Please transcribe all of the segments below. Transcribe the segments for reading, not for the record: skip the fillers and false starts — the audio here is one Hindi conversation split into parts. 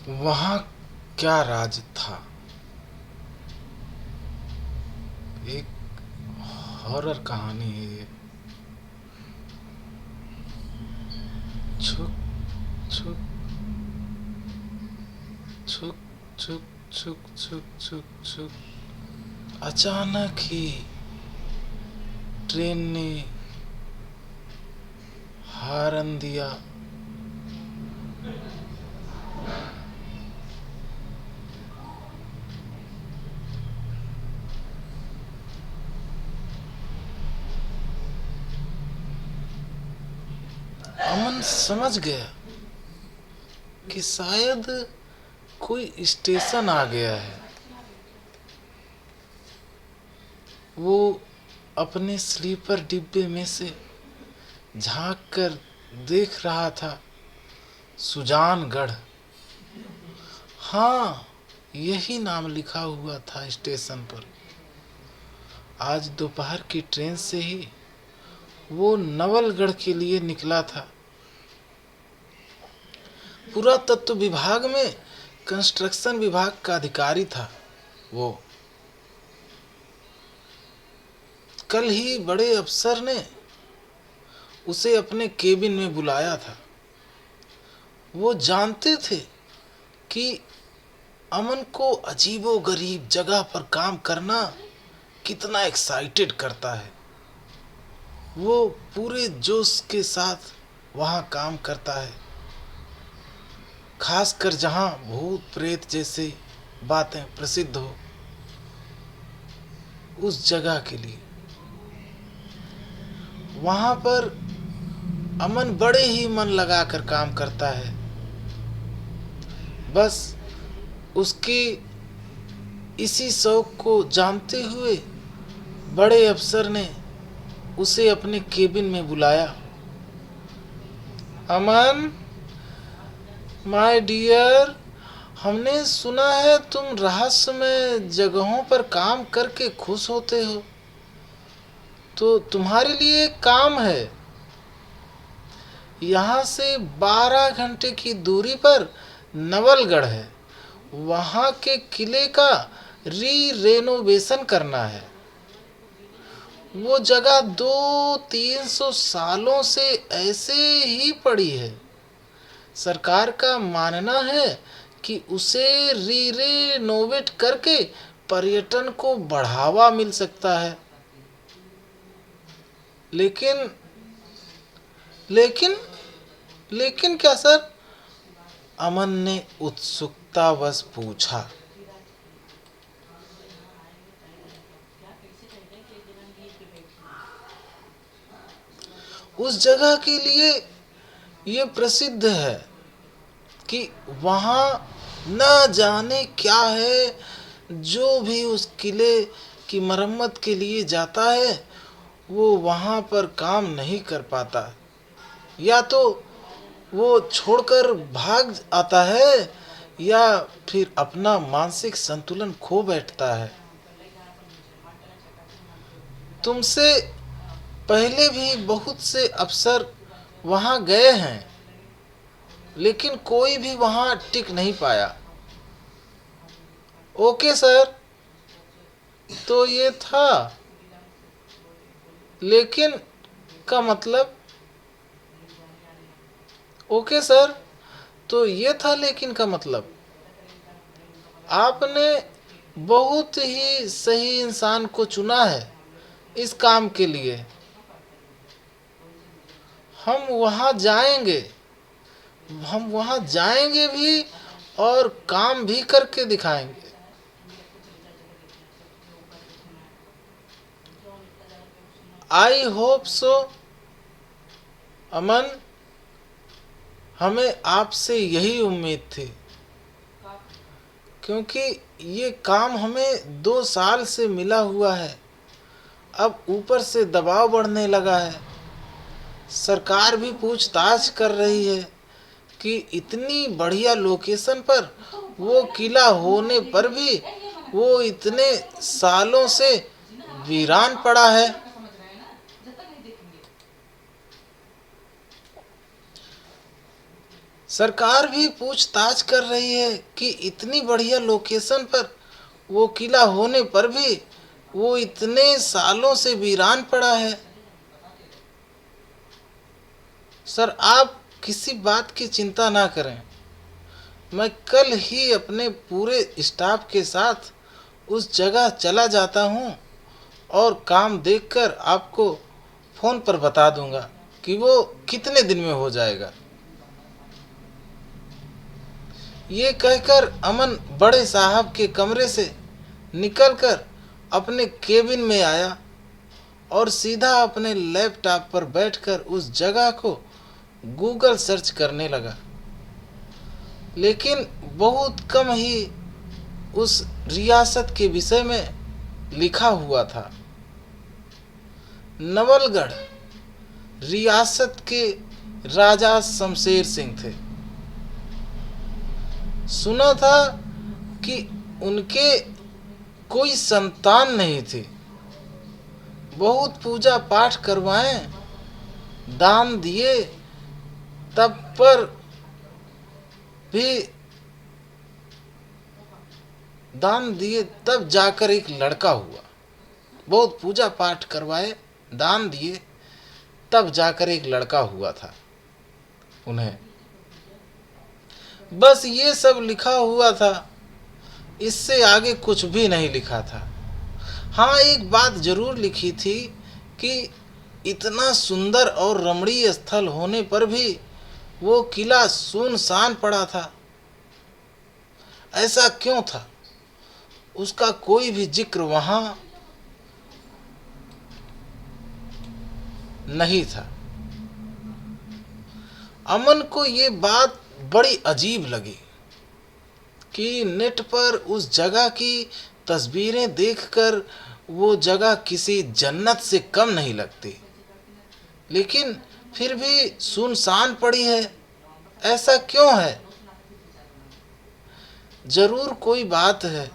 वहाँ क्या राज था। एक हॉरर कहानी है ये। छुक छुक छुक छुक छुक छुक छुक छुक। अचानक ही ट्रेन ने हॉर्न दिया। अमन समझ गया कि शायद कोई स्टेशन आ गया है। वो अपने स्लीपर डिब्बे में से झांक कर देख रहा था। सुजानगढ़, हाँ, यही नाम लिखा हुआ था स्टेशन पर। आज दोपहर की ट्रेन से ही वो नवलगढ़ के लिए निकला था। पुरातत्व विभाग में कंस्ट्रक्शन विभाग का अधिकारी था वो। कल ही बड़े अफसर ने उसे अपने केबिन में बुलाया था। वो जानते थे कि अमन को अजीबो गरीब जगह पर काम करना कितना एक्साइटेड करता है। वो पूरे जोश के साथ वहाँ काम करता है, खासकर जहाँ भूत प्रेत जैसे बातें प्रसिद्ध हो, उस जगह के लिए। वहाँ पर अमन बड़े ही मन लगाकर काम करता है। बस उसके इसी शौक को जानते हुए बड़े अफसर ने उसे अपने केबिन में बुलाया। अमन, माय डियर, हमने सुना है तुम रहस्यमय जगहों पर काम करके खुश होते हो। तो तुम्हारे लिए एक काम है। यहाँ से 12 घंटे की दूरी पर नवलगढ़ है। वहाँ के किले का रेनोवेशन करना है। वो जगह 200-300 सालों से ऐसे ही पड़ी है। सरकार का मानना है कि उसे रेनोवेट करके पर्यटन को बढ़ावा मिल सकता है। लेकिन लेकिन लेकिन क्या सर? अमन ने उत्सुकतावश पूछा। उस जगह के लिए ये प्रसिद्ध है कि वहाँ न जाने क्या है। जो भी उस किले की मरम्मत के लिए जाता है वो वहाँ पर काम नहीं कर पाता, या तो वो छोड़कर भाग आता है या फिर अपना मानसिक संतुलन खो बैठता है। तुमसे पहले भी बहुत से अफसर वहाँ गए हैं, लेकिन कोई भी वहाँ टिक नहीं पाया। ओके सर, तो ये था। लेकिन का मतलब? ओके सर, तो ये था लेकिन का मतलब। आपने बहुत ही सही इंसान को चुना है इस काम के लिए। हम वहाँ जाएंगे हम वहाँ जाएंगे भी और काम भी करके दिखाएंगे। आई होप सो अमन, हमें आपसे यही उम्मीद थी, क्योंकि ये काम हमें 2 साल से मिला हुआ है। अब ऊपर से दबाव बढ़ने लगा है। सरकार भी पूछताछ कर रही है कि इतनी बढ़िया लोकेशन पर वो किला होने पर भी वो इतने सालों से वीरान पड़ा है। सरकार भी पूछताछ कर रही है कि इतनी बढ़िया लोकेशन पर वो किला होने पर भी वो इतने सालों से वीरान पड़ा है। सर, आप किसी बात की चिंता ना करें। मैं कल ही अपने पूरे स्टाफ के साथ उस जगह चला जाता हूँ और काम देखकर आपको फ़ोन पर बता दूंगा कि वो कितने दिन में हो जाएगा। ये कहकर अमन बड़े साहब के कमरे से निकलकर अपने केबिन में आया और सीधा अपने लैपटॉप पर बैठकर उस जगह को गूगल सर्च करने लगा। लेकिन बहुत कम ही उस रियासत के विषय में लिखा हुआ था। नवलगढ़ रियासत के राजा शमशेर सिंह थे। सुना था कि उनके कोई संतान नहीं थी। बहुत पूजा पाठ करवाए, दान दिए, तब पर भी दान दिए तब जाकर एक लड़का हुआ। बहुत पूजा पाठ करवाए, दान दिए, तब जाकर एक लड़का हुआ था उन्हें। बस ये सब लिखा हुआ था, इससे आगे कुछ भी नहीं लिखा था। हाँ, एक बात जरूर लिखी थी कि इतना सुंदर और रमणीय स्थल होने पर भी वो किला सुनसान पड़ा था। ऐसा क्यों था? उसका कोई भी जिक्र वहां नहीं था। अमन को ये बात बड़ी अजीब लगी कि नेट पर उस जगह की तस्वीरें देखकर वो जगह किसी जन्नत से कम नहीं लगती, लेकिन फिर भी सुनसान पड़ी है। ऐसा क्यों है? जरूर कोई बात है।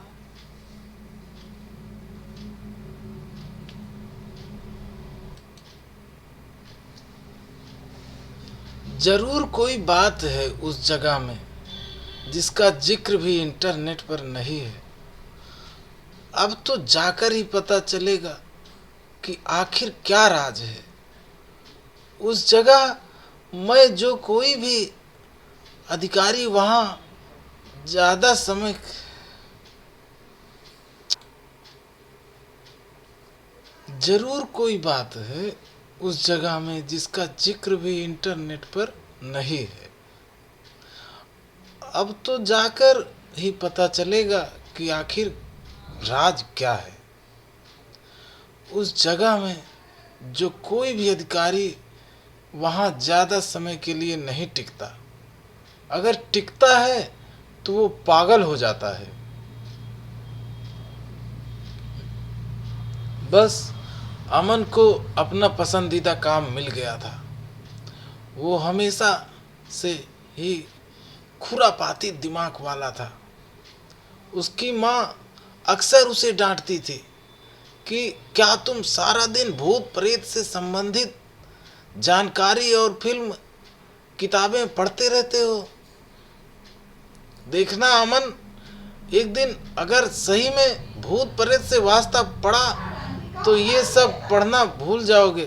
जरूर कोई बात है उस जगह में जिसका जिक्र भी इंटरनेट पर नहीं है। अब तो जाकर ही पता चलेगा कि आखिर क्या राज है उस जगह। मैं जो कोई भी अधिकारी वहां ज्यादा समय जरूर कोई बात है उस जगह में जिसका जिक्र भी इंटरनेट पर नहीं है। अब तो जाकर ही पता चलेगा कि आखिर राज क्या है उस जगह में जो कोई भी अधिकारी वहां ज्यादा समय के लिए नहीं टिकता। अगर टिकता है तो वो पागल हो जाता है। बस अमन को अपना पसंदीदा काम मिल गया था। वो हमेशा से ही खुरापाती दिमाग वाला था। उसकी माँ अक्सर उसे डांटती थी कि क्या तुम सारा दिन भूत प्रेत से संबंधित जानकारी और फिल्म किताबें पढ़ते रहते हो। देखना अमन, एक दिन अगर सही में भूत प्रेत से वास्ता पड़ा तो ये सब पढ़ना भूल जाओगे।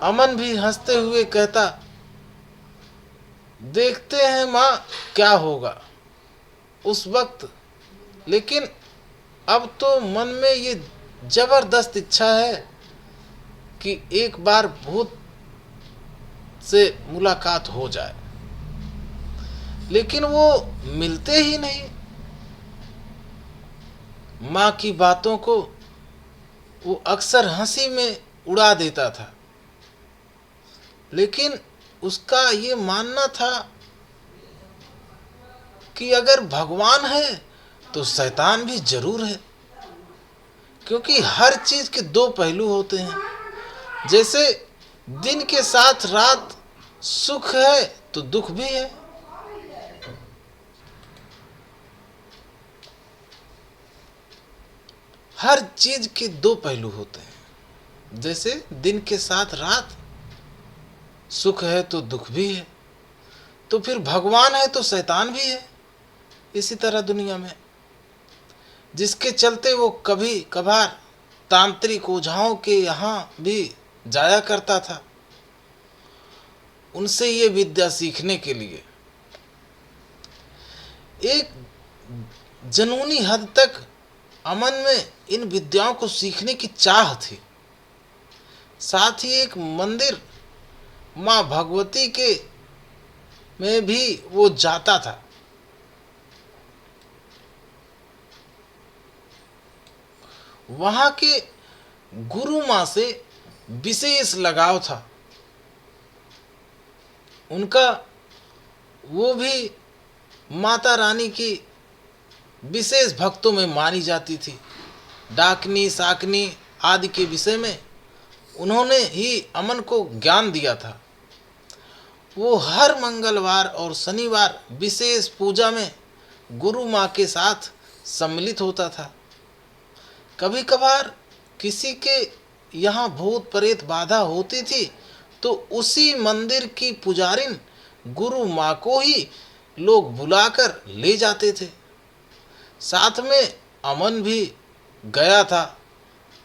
अमन भी हंसते हुए कहता, देखते हैं माँ क्या होगा उस वक्त। लेकिन अब तो मन में ये जबरदस्त इच्छा है कि एक बार भूत से मुलाकात हो जाए, लेकिन वो मिलते ही नहीं। माँ की बातों को वो अक्सर हंसी में उड़ा देता था, लेकिन उसका ये मानना था कि अगर भगवान है तो शैतान भी जरूर है, क्योंकि हर चीज के दो पहलू होते हैं। जैसे दिन के साथ रात सुख है तो दुख भी है। हर चीज के दो पहलू होते हैं। जैसे दिन के साथ रात सुख है तो दुख भी है, तो फिर भगवान है तो शैतान भी है। इसी तरह दुनिया में जिसके चलते वो कभी कभार तांत्रिक ओझाओं के यहाँ भी जाया करता था, उनसे ये विद्या सीखने के लिए। एक जनूनी हद तक अमन में इन विद्याओं को सीखने की चाह थी। साथ ही एक मंदिर माँ भगवती के में भी वो जाता था। वहाँ के गुरु माँ से विशेष लगाव था उनका। वो भी माता रानी की विशेष भक्तों में मानी जाती थी। डाकनी साकनी आदि के विषय में उन्होंने ही अमन को ज्ञान दिया था। वो हर मंगलवार और शनिवार विशेष पूजा में गुरु माँ के साथ सम्मिलित होता था। कभी कभार किसी के यहाँ भूत प्रेत बाधा होती थी तो उसी मंदिर की पुजारिन गुरु माँ को ही लोग बुलाकर ले जाते थे। साथ में अमन भी गया था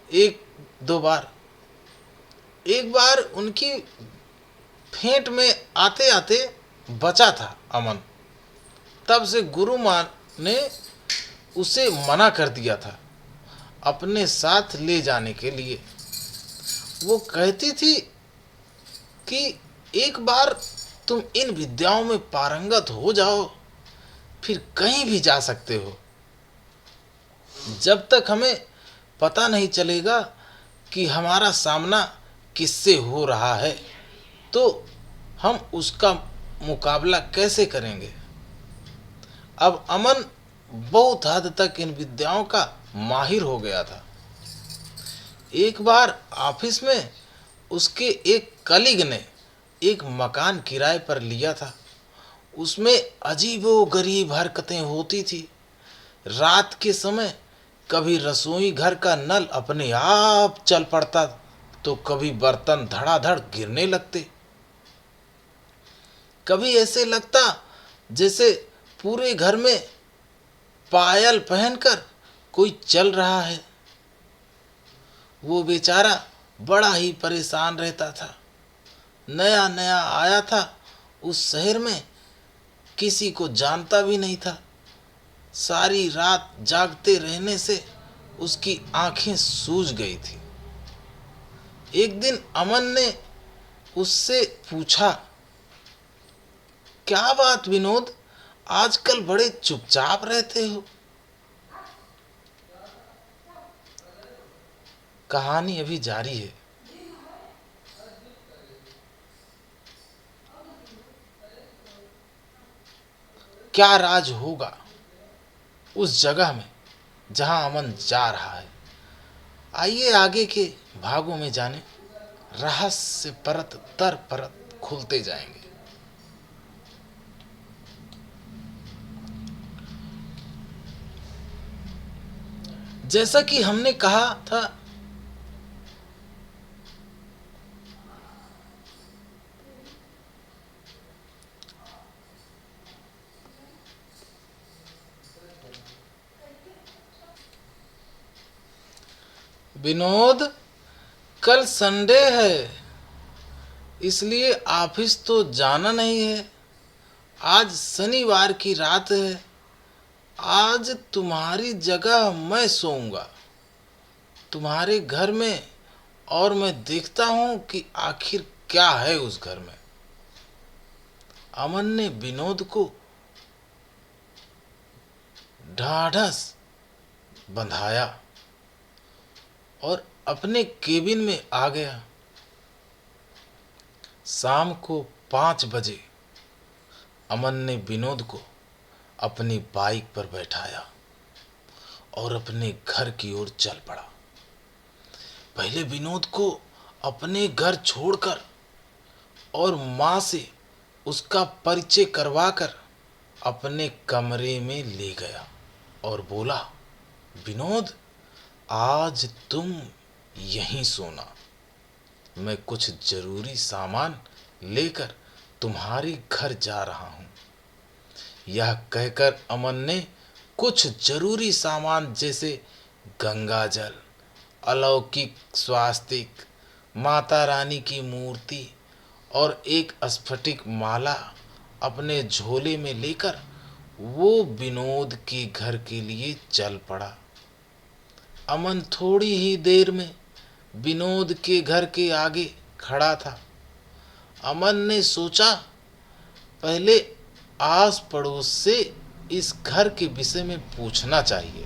एक दो बार। एक बार उनकी फेंट में आते आते बचा था अमन। तब से गुरु माँ ने उसे मना कर दिया था अपने साथ ले जाने के लिए। वो कहती थी कि एक बार तुम इन विद्याओं में पारंगत हो जाओ फिर कहीं भी जा सकते हो। जब तक हमें पता नहीं चलेगा कि हमारा सामना किससे हो रहा है तो हम उसका मुकाबला कैसे करेंगे। अब अमन बहुत हद तक इन विद्याओं का माहिर हो गया था। एक बार ऑफिस में उसके एक कलीग ने एक मकान किराए पर लिया था। उसमें अजीबोगरीब हरकतें होती थी। रात के समय कभी रसोई घर का नल अपने आप चल पड़ता तो कभी बर्तन धड़ाधड़ गिरने लगते। कभी ऐसे लगता जैसे पूरे घर में पायल पहनकर कोई चल रहा है। वो बेचारा बड़ा ही परेशान रहता था। नया नया आया था उस शहर में, किसी को जानता भी नहीं था। सारी रात जागते रहने से उसकी आंखें सूज गई थी। एक दिन अमन ने उससे पूछा, क्या बात विनोद, आजकल बड़े चुपचाप रहते हो? कहानी अभी जारी है। क्या राज होगा उस जगह में जहां अमन जा रहा है? आइए आगे के भागों में जाने। रहस्य परत दर परत खुलते जाएंगे। जैसा कि हमने कहा था, विनोद कल संडे है इसलिए ऑफिस तो जाना नहीं है। आज शनिवार की रात है। आज तुम्हारी जगह मैं सोऊंगा तुम्हारे घर में, और मैं देखता हूं कि आखिर क्या है उस घर में। अमन ने विनोद को ढाढ़स बंधाया और अपने केबिन में आ गया। शाम को 5 बजे अमन ने विनोद को अपनी बाइक पर बैठाया और अपने घर की ओर चल पड़ा। पहले विनोद को अपने घर छोड़कर और माँ से उसका परिचय करवाकर अपने कमरे में ले गया और बोला, विनोद आज तुम यहीं सोना, मैं कुछ जरूरी सामान लेकर तुम्हारे घर जा रहा हूं। यह कहकर अमन ने कुछ जरूरी सामान जैसे गंगा जल, अलौकिक स्वास्तिक, माता रानी की मूर्ति और एक स्फटिक माला अपने झोले में लेकर वो विनोद के घर के लिए चल पड़ा। अमन थोड़ी ही देर में विनोद के घर के आगे खड़ा था। अमन ने सोचा पहले आस पड़ोस से इस घर के विषय में पूछना चाहिए,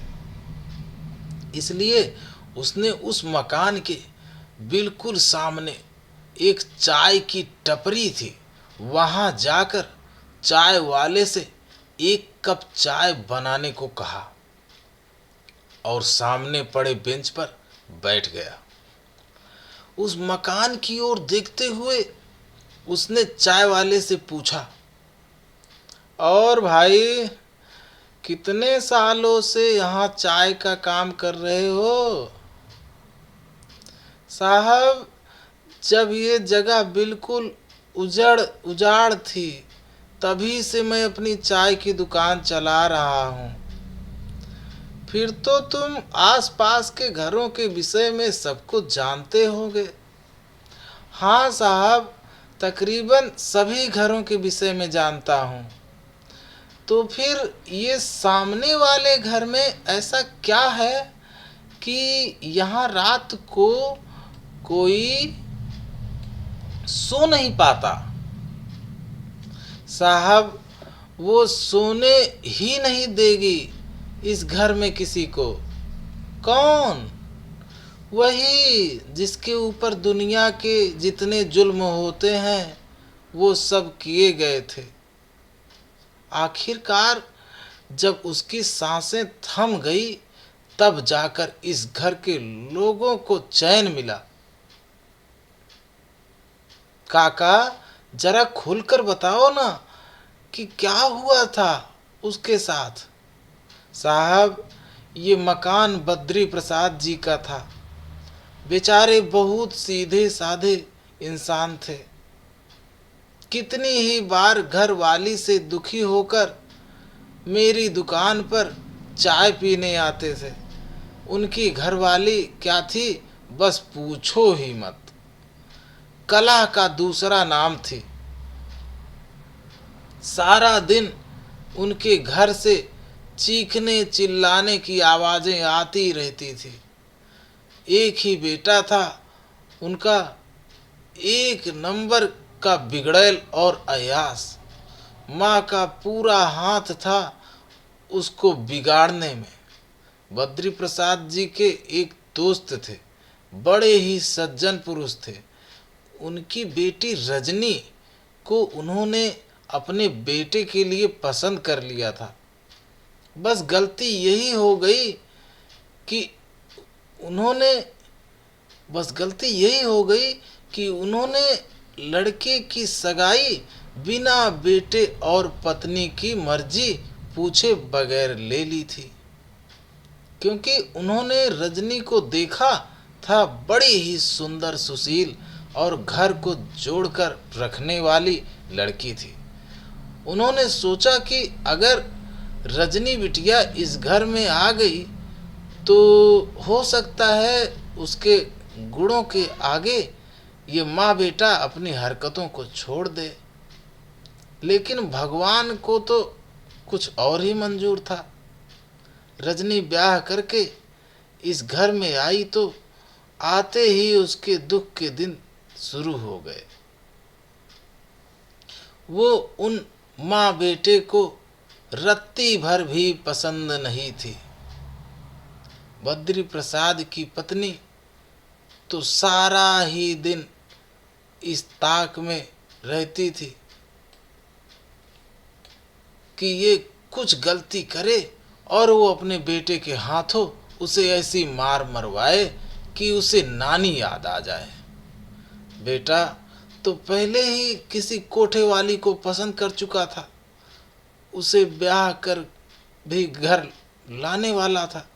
इसलिए उसने उस मकान के बिल्कुल सामने एक चाय की टपरी थी, वहां जाकर चाय वाले से एक कप चाय बनाने को कहा और सामने पड़े बेंच पर बैठ गया। उस मकान की ओर देखते हुए उसने चाय वाले से पूछा, और भाई कितने सालों से यहाँ चाय का काम कर रहे हो? साहब, जब ये जगह बिल्कुल उजाड़ थी तभी से मैं अपनी चाय की दुकान चला रहा हूँ। फिर तो तुम आसपास के घरों के विषय में सब कुछ जानते होंगे। हाँ साहब, तकरीबन सभी घरों के विषय में जानता हूँ। तो फिर ये सामने वाले घर में ऐसा क्या है कि यहाँ रात को कोई सो नहीं पाता? साहब, वो सोने ही नहीं देगी इस घर में किसी को। कौन? वही जिसके ऊपर दुनिया के जितने जुल्म होते हैं वो सब किए गए थे। आखिरकार जब उसकी सांसें थम गई तब जाकर इस घर के लोगों को चैन मिला। काका, जरा खुलकर बताओ ना कि क्या हुआ था उसके साथ। साहब, ये मकान बद्री प्रसाद जी का था। बेचारे बहुत सीधे साधे इंसान थे। कितनी ही बार घर वाली से दुखी होकर मेरी दुकान पर चाय पीने आते थे। उनकी घरवाली क्या थी बस पूछो ही मत। कला का दूसरा नाम थी। सारा दिन उनके घर से चीखने चिल्लाने की आवाजें आती रहती थी। एक ही बेटा था उनका, एक नंबर का बिगड़ैल और अयास। माँ का पूरा हाथ था उसको बिगाड़ने में। बद्री प्रसाद जी के एक दोस्त थे, बड़े ही सज्जन पुरुष थे। उनकी बेटी रजनी को उन्होंने अपने बेटे के लिए पसंद कर लिया था। बस गलती यही हो गई कि उन्होंने लड़के की सगाई बिना बेटे और पत्नी की मर्जी पूछे बगैर ले ली थी, क्योंकि उन्होंने रजनी को देखा था बड़ी ही सुंदर, सुशील और घर को जोड़कर रखने वाली लड़की थी। उन्होंने सोचा कि अगर रजनी बिटिया इस घर में आ गई तो हो सकता है उसके गुणों के आगे ये माँ बेटा अपनी हरकतों को छोड़ दे। लेकिन भगवान को तो कुछ और ही मंजूर था। रजनी ब्याह करके इस घर में आई तो आते ही उसके दुख के दिन शुरू हो गए। वो उन माँ बेटे को रत्ती भर भी पसंद नहीं थी। बद्री प्रसाद की पत्नी तो सारा ही दिन इस ताक में रहती थी कि ये कुछ गलती करे और वो अपने बेटे के हाथों उसे ऐसी मार मरवाए कि उसे नानी याद आ जाए। बेटा तो पहले ही किसी कोठे वाली को पसंद कर चुका था, उसे ब्याह कर भी घर लाने वाला था,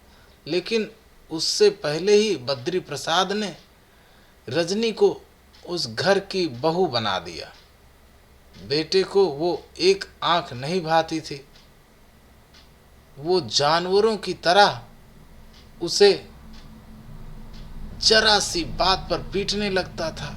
लेकिन उससे पहले ही बद्री प्रसाद ने रजनी को उस घर की बहू बना दिया। बेटे को वो एक आंख नहीं भाती थी। वो जानवरों की तरह उसे जरा सी बात पर पीटने लगता था।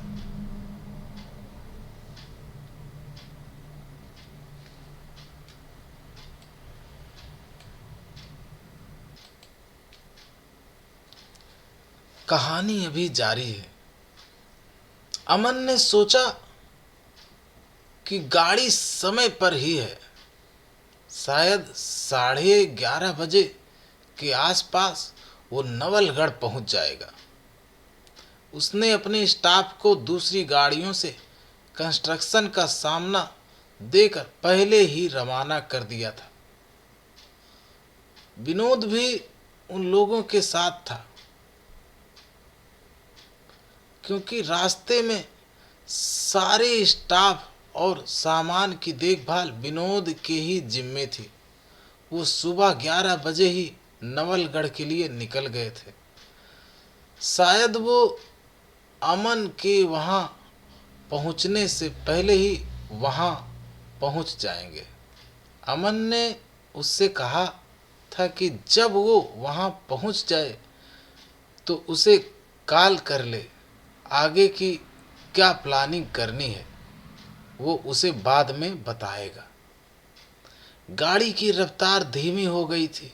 कहानी अभी जारी है। अमन ने सोचा कि गाड़ी समय पर ही है, शायद 11:30 बजे के आसपास वो नवलगढ़ पहुंच जाएगा। उसने अपने स्टाफ को दूसरी गाड़ियों से कंस्ट्रक्शन का सामना देकर पहले ही रवाना कर दिया था। विनोद भी उन लोगों के साथ था, क्योंकि रास्ते में सारे स्टाफ और सामान की देखभाल विनोद के ही जिम्मे थी। वो सुबह 11 बजे ही नवलगढ़ के लिए निकल गए थे। शायद वो अमन के वहाँ पहुँचने से पहले ही वहाँ पहुँच जाएंगे। अमन ने उससे कहा था कि जब वो वहाँ पहुँच जाए तो उसे कॉल कर ले। आगे की क्या प्लानिंग करनी है वो उसे बाद में बताएगा। गाड़ी की रफ्तार धीमी हो गई थी,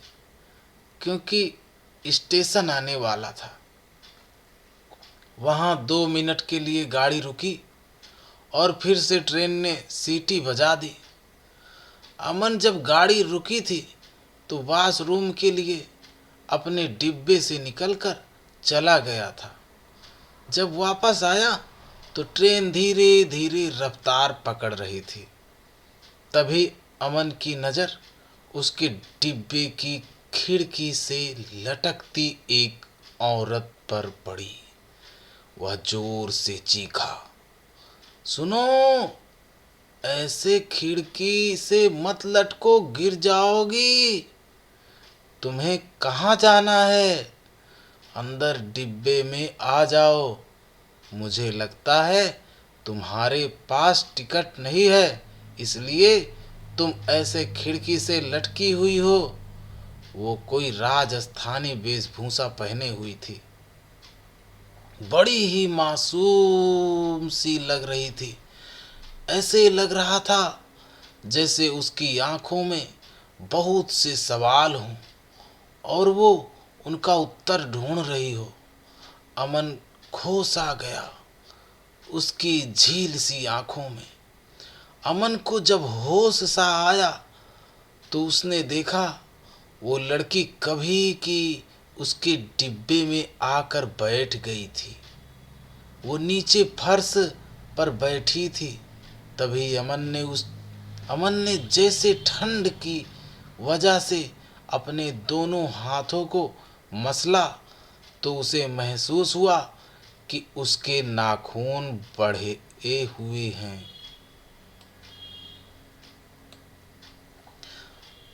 क्योंकि स्टेशन आने वाला था। वहाँ 2 मिनट के लिए गाड़ी रुकी और फिर से ट्रेन ने सीटी बजा दी। अमन जब गाड़ी रुकी थी तो वॉशरूम के लिए अपने डिब्बे से निकलकर चला गया था। जब वापस आया तो ट्रेन धीरे धीरे रफ्तार पकड़ रही थी। तभी अमन की नज़र उसके डिब्बे की खिड़की से लटकती एक औरत पर पड़ी। वह जोर से चीखा, सुनो, ऐसे खिड़की से मत लटको, गिर जाओगी। तुम्हें कहाँ जाना है? अंदर डिब्बे में आ जाओ। मुझे लगता है तुम्हारे पास टिकट नहीं है, इसलिए तुम ऐसे खिड़की से लटकी हुई हो। वो कोई राजस्थानी वेशभूषा पहने हुई थी। बड़ी ही मासूम सी लग रही थी। ऐसे लग रहा था जैसे उसकी आंखों में बहुत से सवाल हों और वो उनका उत्तर ढूंढ रही हो। अमन खो सा गया उसकी झील सी आंखों में। अमन को जब होश सा आया तो उसने देखा वो लड़की कभी की उसके डिब्बे में आकर बैठ गई थी। वो नीचे फर्श पर बैठी थी। तभी अमन ने जैसे ठंड की वजह से अपने दोनों हाथों को मसला तो उसे महसूस हुआ कि उसके नाखून बढ़े हुए हैं।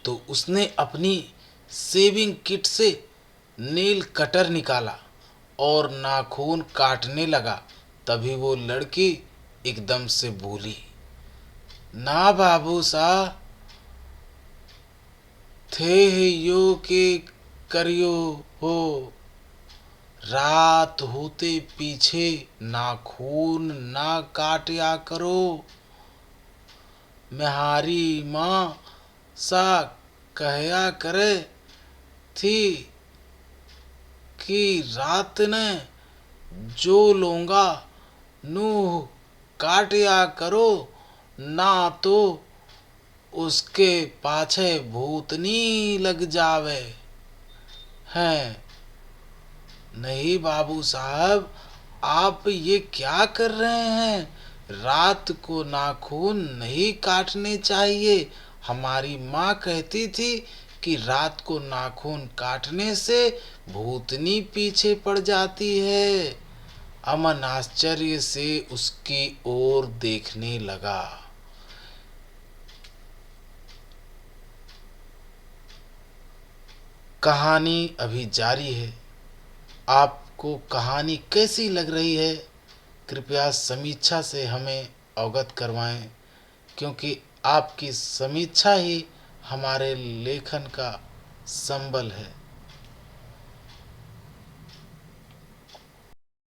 तो उसने अपनी शेविंग किट से नेल कटर निकाला और नाखून काटने लगा। तभी वो लड़की एकदम से बोली, ना बाबू सा, थे यो के करियो हो, रात होते पीछे नाखून ना काटया करो। मेहारी माँ सा कहया करे थी कि रात ने जो लोंगा नूह काटया करो, ना तो उसके पाछे भूतनी लग जावे हैं। नहीं बाबू साहब, आप ये क्या कर रहे हैं? रात को नाखून नहीं काटने चाहिए। हमारी माँ कहती थी कि रात को नाखून काटने से भूतनी पीछे पड़ जाती है। अमन आश्चर्य से उसकी ओर देखने लगा। कहानी अभी जारी है। आपको कहानी कैसी लग रही है? कृपया समीक्षा से हमें अवगत करवाएं। क्योंकि आपकी समीक्षा ही हमारे लेखन का संबल है।